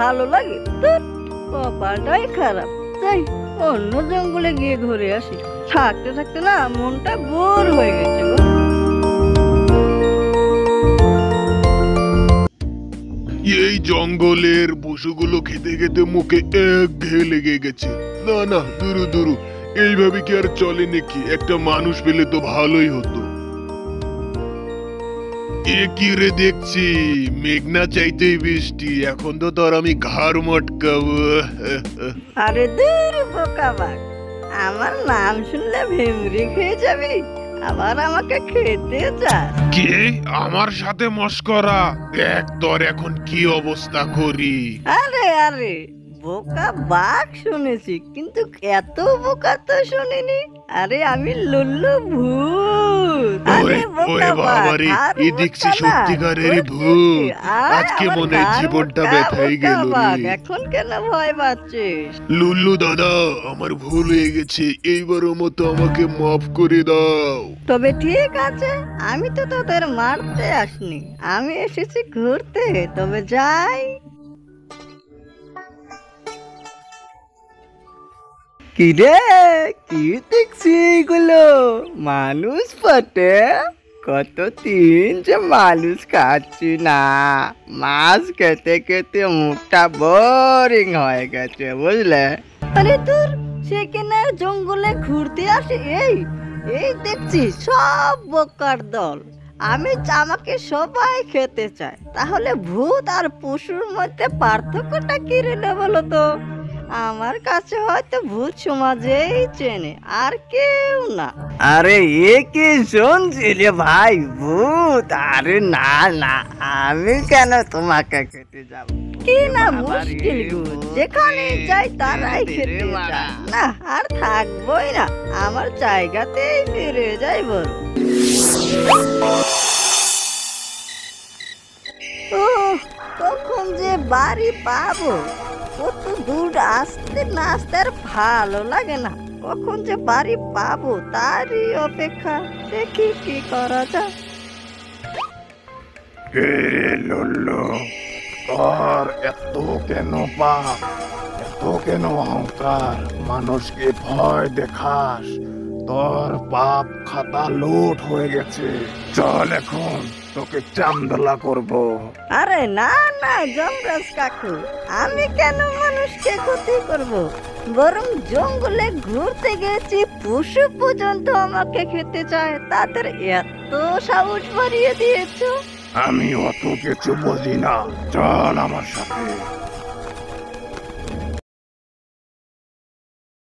ভালো লাগে? ধুর, কপালটাই খারাপ। তাই অন্য জঙ্গলে গিয়ে ঘুরে আসি। থাকতে থাকতে না মনটা বোর হয়ে গেছে গো। এই জঙ্গলের পশুগুলো খেতে খেতে মুখে একঘেয়ে লেগে গেছে। না না, দুরু দুরু, এইভাবে কি আর চলে নাকি? একটা মানুষ পেলে তো ভালোই হতো। এ কি রে দেখছি, মেঘনা চাইতেই বৃষ্টি। এখন তো তোর আমি ঘাড় মটকাবো। আরে দূর বোকা বাঘ, আমার নাম শুনলে ভেমরি খেয়ে যাবি, আবার আমাকে খেতে চাস? কে আমার সাথে মস্করা? দেখ তোর এখন কি অবস্থা করি। আরে আরে, বোকা বাঘ শুনেছি, কিন্তু এত বোকা তো শুনিনি। আরে আমি লুল্লু ভূত। আরে বোকা বাঘ, আর এ দেখছি মোটা না, সত্যিকারেরই সত্যি ভূত। সত্যি। আয়, আজকে আমার মনে হয় ঘাড় জীবনটা মোটা ব্যথাই বোকা গেল বাঘ। রে। এখন কেন ভয় পাচ্ছিস? লুল্লু দাদা, আমার ভুল হয়ে গেছে, এইবারের মতো আমাকে মাফ করে দাও। তবে ঠিক আছে, আমি তো তোদের মারতে আসনি, আমি এসেছি ঘুরতে। তবে যাই। কিরে, কি দেখছি এগুলো? মানুষ পটে? কতদিন যে মানুষ খাচ্ছি না, মাছ খেতে খেতে মুখটা বোরিং হয়ে গেছে, বুঝলে? আরে তোর সেখানে জঙ্গলে ঘুরতে আসে এই এই দেখছি সব বোকার দল। আমাকে সবাই খেতে চায়, তাহলে ভূত আর পশুর মধ্যে পার্থক্যটা কি রে বলো তো? আমার কাছে হয়তো ভূত সমাজেই চেনে, আর কেউ না। আরে এ কি শুনছি রে ভাই, ভূত? আরে না না, আমি কেন তোমাকে খেতে যাব? কি না মুশকিল গো, যেখানে যাই তারাই খেতে চায়। না আর থাকবোই না, আমার জায়গাতেই ফিরে যাই বল। ও, কখন যে বাড়ি পাবো? কত দূর আসতে না আসতে আর ভালো লাগে না। কখন যে বাড়ি পাবো তারই অপেক্ষা। দেখি কি করা যায়। লুল্লু, তোর এত কেন পাপ, এত কেন অহংকার? মানুষকে ভয় দেখাস? তোর পাপ খাতা লোড হয়ে গেছে। চল এখন তোকে চামদলা করব। আরে না না যমরাজ কাকু, আমি কেন মানুষকে ক্ষতি করব? বরং জঙ্গলে ঘুরতে গেছি, পশু পর্যন্ত আমাকে খেতে চায়, তাদের এত সাহস বাড়িয়ে দিয়েছো? আমি অত কিছু বুঝি না, চল আমার সাথে।